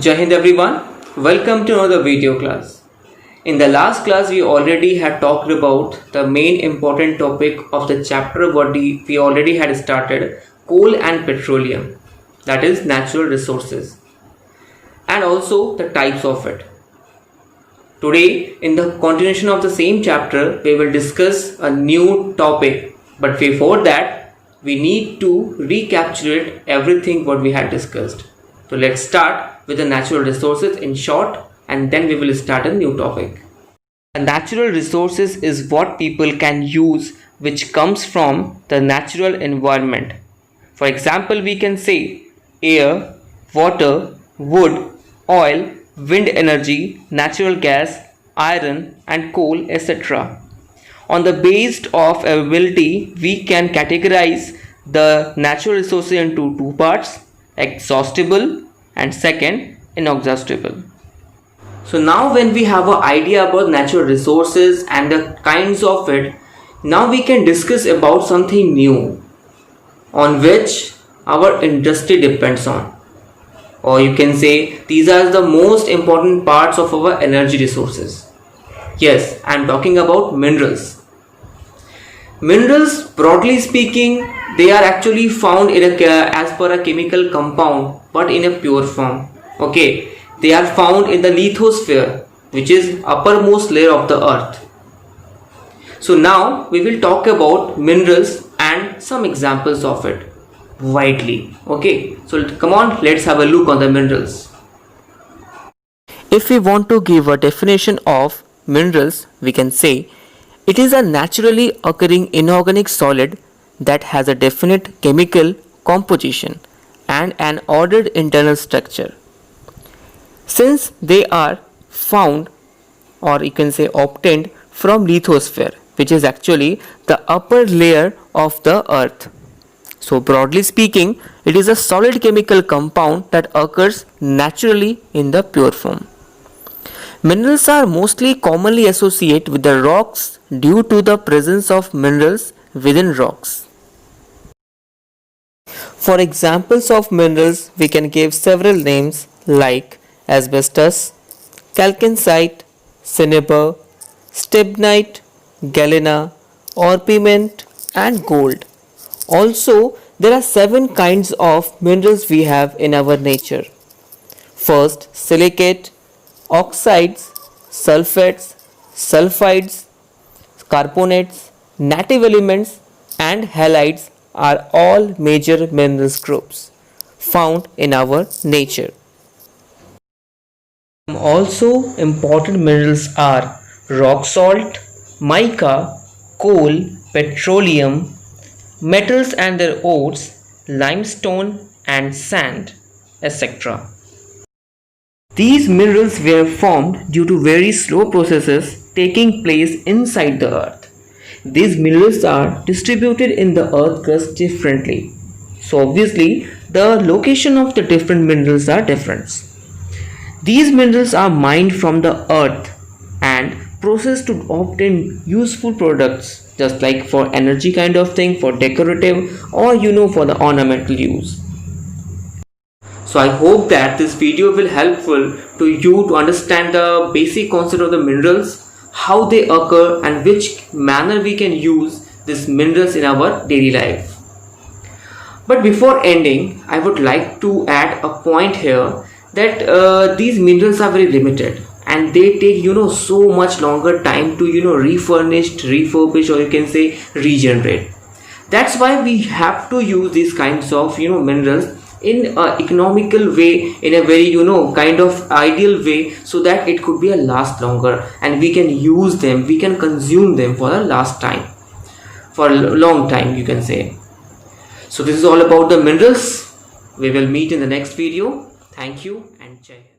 Jai Hind everyone, welcome to another video class. In the last class we already had talked about the main important topic of the chapter what we already had started, coal and petroleum, that is natural resources, and also the types of it. Today in the continuation of the same chapter we will discuss a new topic, but before that we need to recapitulate everything what we had discussed. So let's start with the natural resources in short, and then we will start a new topic. The natural resources is what people can use which comes from the natural environment. For example, we can say air, water, wood, oil, wind energy, natural gas, iron and coal, etc. On the basis of availability, we can categorize the natural resources into two parts, exhaustible and second, inexhaustible. So now when we have an idea about natural resources and the kinds of it, now we can discuss about something new on which our industry depends on, or you can say these are the most important parts of our energy resources. Yes, I am talking about minerals. Minerals, broadly speaking, they are actually found in as per a chemical compound but in a pure form. Okay, they are found in the lithosphere, which is uppermost layer of the earth. So now we will talk about minerals and some examples of it widely. Okay, so come on, let's have a look on the minerals. If we want to give a definition of minerals, we can say it is a naturally occurring inorganic solid that has a definite chemical composition and an ordered internal structure. Since they are found, or you can say obtained, from lithosphere, which is actually the upper layer of the earth. So broadly speaking, it is a solid chemical compound that occurs naturally in the pure form. Minerals are mostly commonly associated with the rocks due to the presence of minerals within rocks. For examples of minerals, we can give several names like asbestos, chalcocite, cinnabar, stibnite, galena, orpiment and gold. Also, there are 7 kinds of minerals we have in our nature. First, silicate, oxides, sulfates, sulfides, carbonates, native elements and halides are all major minerals groups found in our nature. Also important minerals are rock salt, mica, coal, petroleum, metals and their ores, limestone and sand, etc. These minerals were formed due to very slow processes taking place inside the earth. These minerals are distributed in the earth crust differently. So obviously the location of the different minerals are different. These minerals are mined from the earth and processed to obtain useful products, just like for energy kind of thing, for decorative or for the ornamental use. So I hope that this video will helpful to you to understand the basic concept of the minerals, how they occur and which manner we can use these minerals in our daily life. But before ending, I would like to add a point here that these minerals are very limited and they take so much longer time to refurbish, or you can say regenerate. That's why we have to use these kinds of minerals in an economical way, in a very kind of ideal way, so that it could be a last longer and we can use them, we can consume them for a last time, for a long time, you can say. So this is all about the minerals. We will meet in the next video. Thank you and Jai Hind.